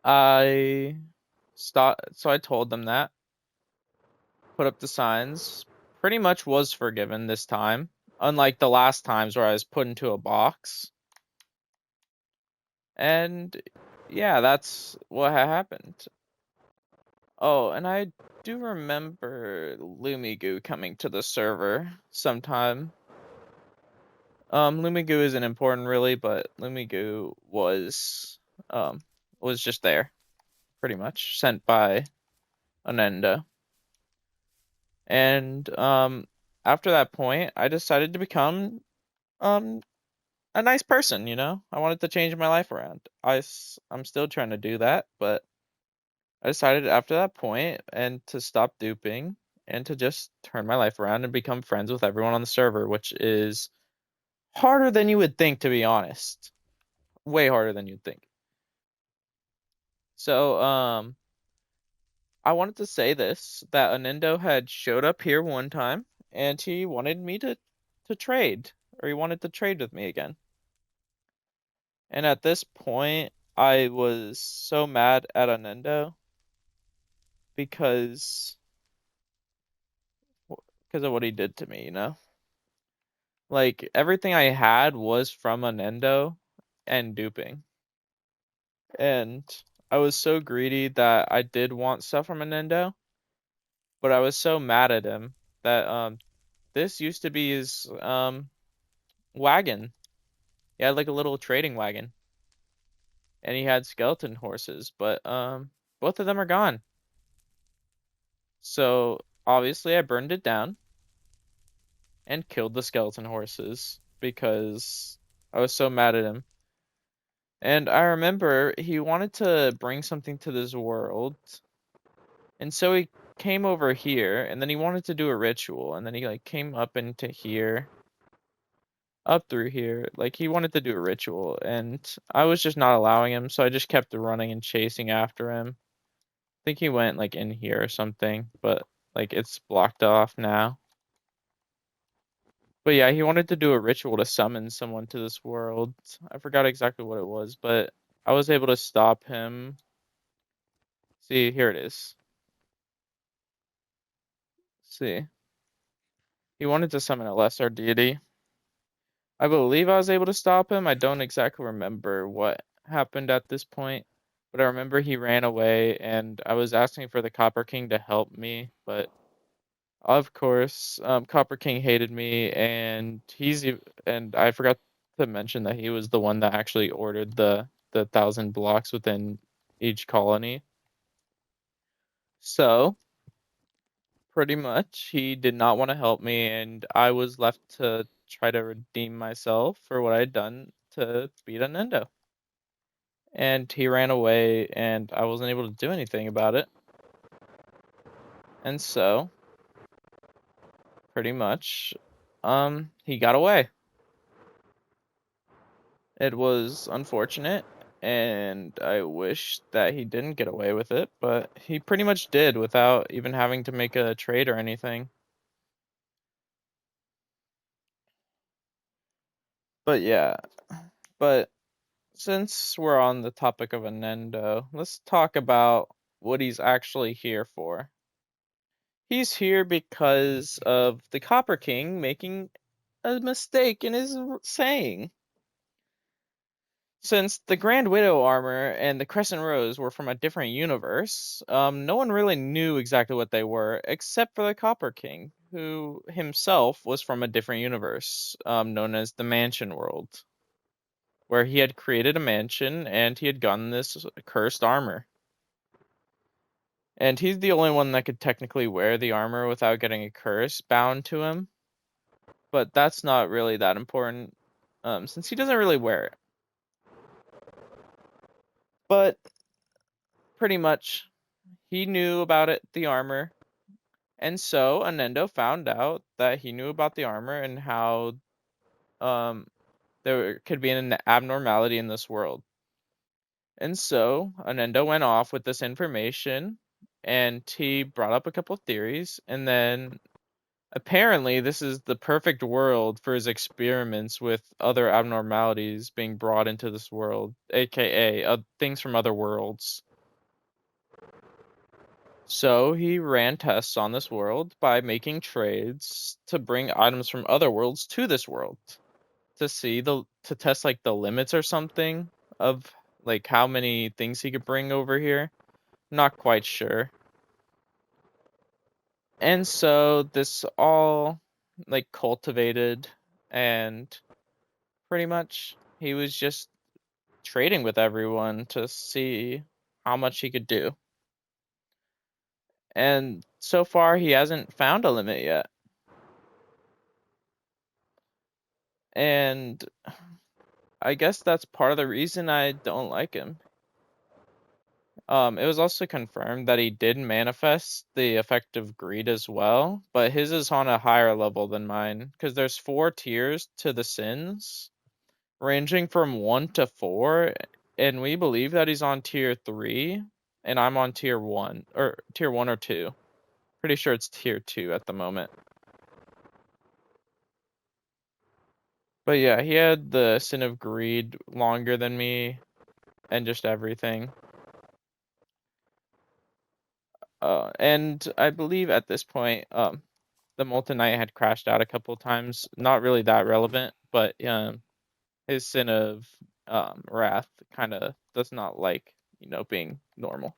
I so I told them that, put up the signs, pretty much was forgiven this time, unlike the last times where I was put into a box. And yeah, that's what happened. Oh, and I do remember Lumigoo coming to the server sometime. Lumigoo isn't important really, but Lumigoo was just there, pretty much, sent by Anenda. And after that point, I decided to become um a nice person, you know? I wanted to change my life around. I'm still trying to do that, but I decided after that point and to stop duping and to just turn my life around and become friends with everyone on the server, which is harder than you would think, to be honest. Way harder than you'd think. So, I wanted to say this, that Anendo had showed up here one time and he wanted me to trade, or he wanted to trade with me again. And at this point, I was so mad at Anendo because because of what he did to me, you know? Like everything I had was from Anendo and duping. And I was so greedy that I did want stuff from Anendo, but I was so mad at him that this used to be his wagon. He had like a little trading wagon and he had skeleton horses, but both of them are gone. So obviously I burned it down and killed the skeleton horses because I was so mad at him. And I remember he wanted to bring something to this world. And so he came over here and then he wanted to do a ritual and then he like came up into here, up through here. Like he wanted to do a ritual and I was just not allowing him, so I just kept running and chasing after him. I think he went like in here or something, but like it's blocked off now. But yeah, he wanted to do a ritual to summon someone to this world. I forgot exactly what it was, but I was able to stop him. See, here it is. See, he wanted to summon a lesser deity. I believe I was able to stop him. I don't exactly remember what happened at this point, but I remember he ran away and I was asking for the Copper King to help me, but of course, Copper King hated me and and I forgot to mention that he was the one that actually ordered the 1,000 blocks within each colony. So, pretty much, he did not want to help me, and I was left to try to redeem myself for what I'd done to beat Anendo. And he ran away, and I wasn't able to do anything about it. And so, pretty much, he got away. It was unfortunate, and I wish that he didn't get away with it, but he pretty much did without even having to make a trade or anything. But yeah, but since we're on the topic of Anendo, let's talk about what he's actually here for. He's here because of the Copper King making a mistake in his saying. Since the Grand Widow armor and the Crescent Rose were from a different universe, no one really knew exactly what they were, except for the Copper King, who himself was from a different universe, known as the Mansion World, where he had created a mansion and he had gotten this cursed armor. And he's the only one that could technically wear the armor without getting a curse bound to him, but that's not really that important, since he doesn't really wear it. But pretty much, he knew about it, the armor, and so Anendo found out that he knew about the armor and how um, there could be an abnormality in this world. And so Anendo went off with this information and he brought up a couple of theories. And then apparently, this is the perfect world for his experiments with other abnormalities being brought into this world, aka things from other worlds. So he ran tests on this world by making trades to bring items from other worlds to this world to test like the limits or something of like how many things he could bring over here. Not quite sure. And so this all like cultivated and pretty much he was just trading with everyone to see how much he could do. And so far he hasn't found a limit yet. And I guess that's part of the reason I don't like him. It was also confirmed that he did manifest the effect of greed as well, but his is on a higher level than mine, because there's 4 tiers to the sins, ranging from 1 to 4, and we believe that he's on tier 3, and I'm on tier 1, or tier 1 or 2. Pretty sure it's tier 2 at the moment. But yeah, he had the sin of greed longer than me, and just everything. And I believe at this point, the Molten Knight had crashed out a couple times. Not really that relevant, but his sin of wrath kind of does not like, being normal.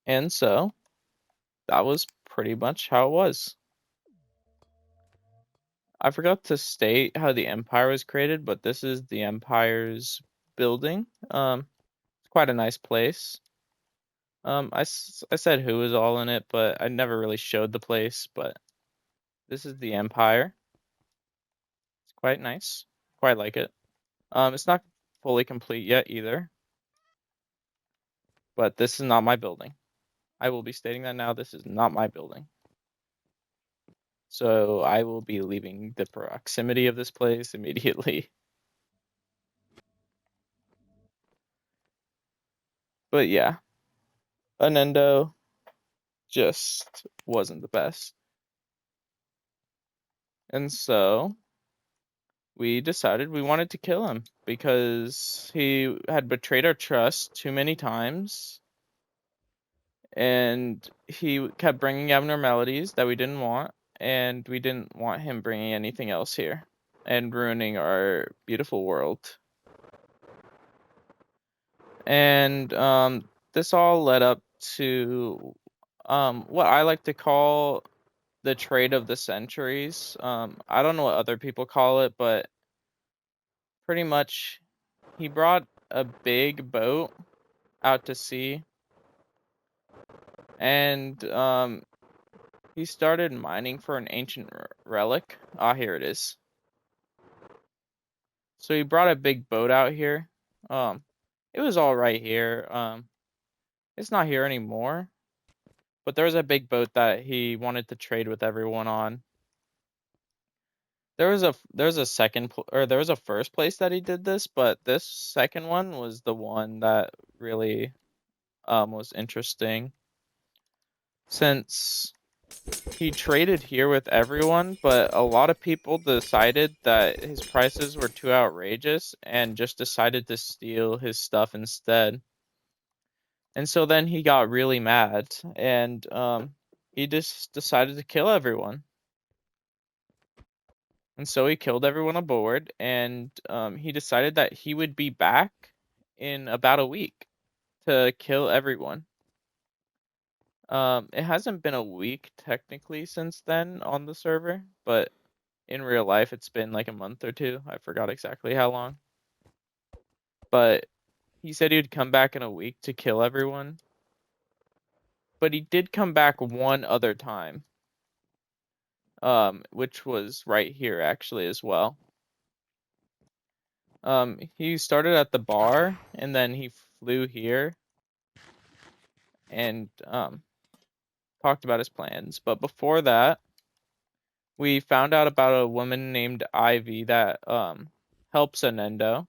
And so that was pretty much how it was. I forgot to state how the Empire was created, but this is the Empire's building. It's quite a nice place. I said who was all in it, but I never really showed the place, but this is the Empire. It's quite nice. Quite like it. It's not fully complete yet either, but this is not my building. I will be stating that now. This is not my building. So I will be leaving the proximity of this place immediately. But yeah, Anendo just wasn't the best. And so we decided we wanted to kill him because he had betrayed our trust too many times and he kept bringing abnormalities that we didn't want, and we didn't want him bringing anything else here and ruining our beautiful world. And this all led up to what I like to call the trade of the centuries. I don't know what other people call it, but pretty much he brought a big boat out to sea, and he started mining for an ancient relic. Ah, here it is. So he brought a big boat out here. Um, it was all right here. It's not here anymore, but there was a big boat that he wanted to trade with everyone on. There was a or there was a first place that he did this, but this second one was the one that really was interesting, since he traded here with everyone, but a lot of people decided that his prices were too outrageous and just decided to steal his stuff instead. And so then he got really mad and he just decided to kill everyone. And so he killed everyone aboard, and he decided that he would be back in about a week to kill everyone. It hasn't been a week technically since then on the server, but in real life it's been like a month or two. I forgot exactly how long. But he said he would come back in a week to kill everyone. But he did come back one other time, which was right here actually as well. He started at the bar and then he flew here and talked about his plans. But before that, we found out about a woman named Ivy that helps Anendo,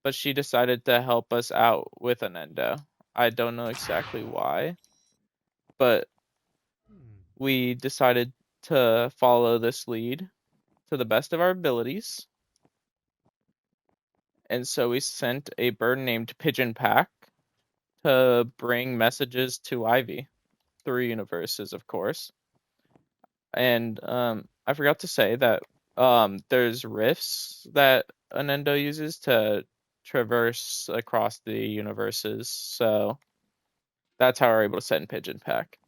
but she decided to help us out with Anendo. I don't know exactly why, but we decided to follow this lead to the best of our abilities. And so we sent a bird named Pigeon Pack to bring messages to Ivy through universes, of course. And I forgot to say that there's rifts that Anendo uses to traverse across the universes. So that's how we're able to send Pigeon Pack.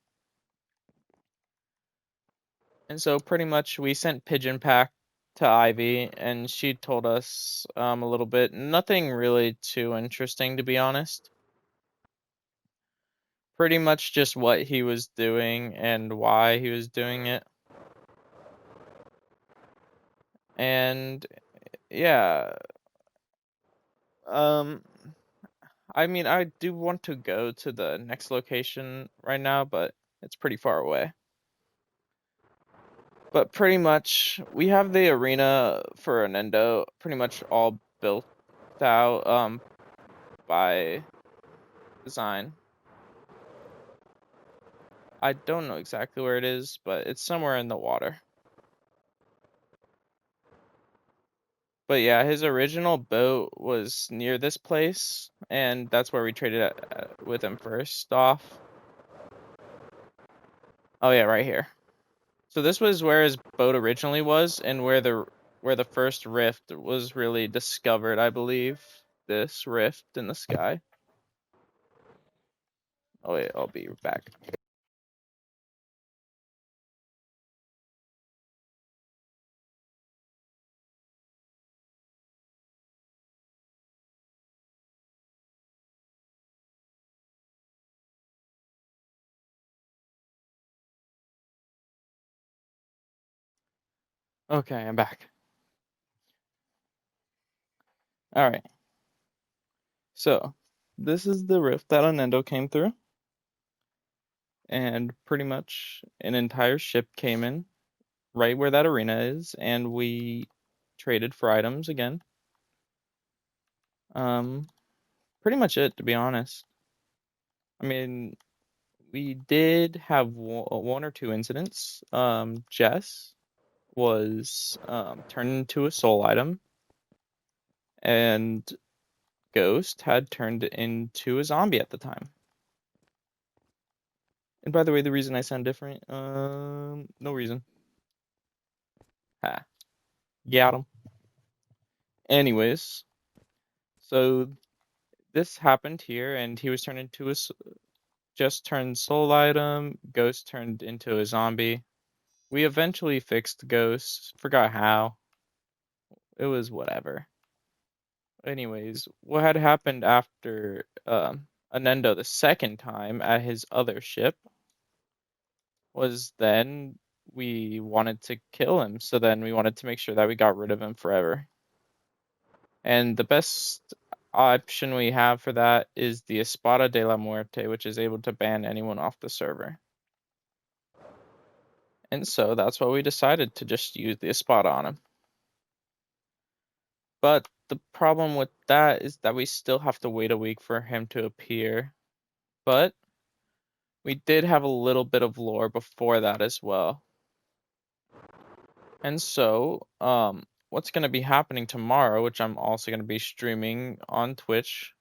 And so pretty much we sent Pigeon Pack to Ivy, and she told us a little bit. Nothing really too interesting, to be honest. Pretty much just what he was doing and why he was doing it. And yeah, um, I mean, I do want to go to the next location right now, but it's pretty far away. But pretty much, we have the arena for Anendo pretty much all built out by design. I don't know exactly where it is, but it's somewhere in the water. But yeah, his original boat was near this place, and that's where we traded with him first off. Oh yeah, right here. So this was where his boat originally was, and where the first rift was really discovered, I believe. This rift in the sky. Oh wait, I'll be back. Okay, I'm back. All right. So this is the rift that Anendo came through, and pretty much an entire ship came in right where that arena is, and we traded for items again. Um, Pretty much it, to be honest. I mean, we did have one or two incidents. Jess was turned into a soul item, and Ghost had turned into a zombie at the time. And by the way, the reason I sound different, no reason. Ha, got him. Anyways, so this happened here, and he was turned into a just turned soul item. Ghost turned into a zombie. We eventually fixed Ghost. Forgot how. It was whatever. Anyways, what had happened after Anendo the second time at his other ship was then we wanted to kill him. So then we wanted to make sure that we got rid of him forever. And the best option we have for that is the Espada de la Muerte, which is able to ban anyone off the server. And so that's why we decided to just use the Espada on him. But the problem with that is that we still have to wait a week for him to appear. But we did have a little bit of lore before that as well. And so, what's going to be happening tomorrow, which I'm also going to be streaming on Twitch,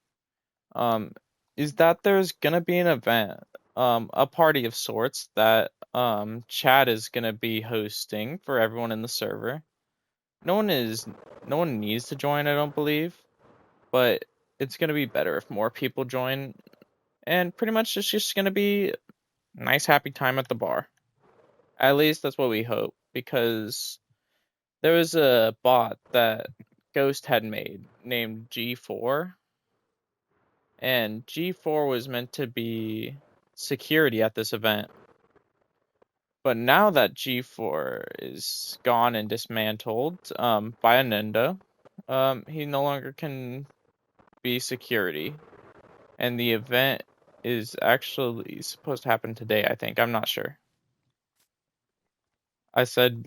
is that there's going to be an event, a party of sorts that Chad is going to be hosting for everyone in the server. no one needs to join, I don't believe, but it's gonna be better if more people join, and pretty much it's just gonna be a nice happy time at the bar. At least that's what we hope, because there was a bot that Ghost had made named G4, and G4 was meant to be security at this event. But now that G4 is gone and dismantled by Anendo, he no longer can be security. And the event is actually supposed to happen today, I think. I'm not sure. I said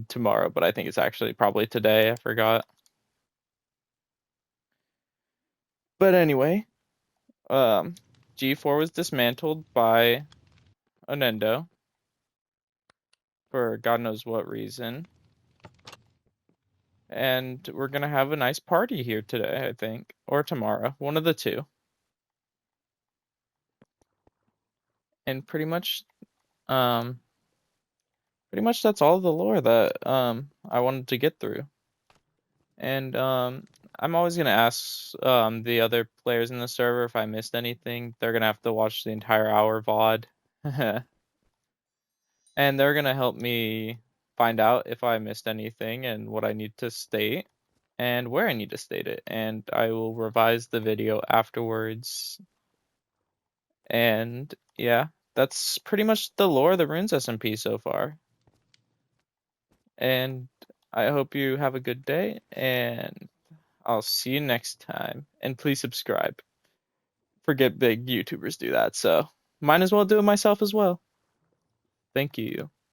tomorrow, but I think it's actually probably today. I forgot. But anyway, um, G4 was dismantled by Anendo for God knows what reason. And we're gonna have a nice party here today, I think, or tomorrow, one of the two. And um, pretty much that's all the lore that I wanted to get through. And I'm always gonna ask the other players in the server if I missed anything. They're gonna have to watch the entire hour VOD, and they're gonna help me find out if I missed anything and what I need to state and where I need to state it. And I will revise the video afterwards. And yeah, that's pretty much the lore of the Runes SMP so far. And I hope you have a good day, and I'll see you next time. And please subscribe. Forget big YouTubers do that, so might as well do it myself as well. Thank you.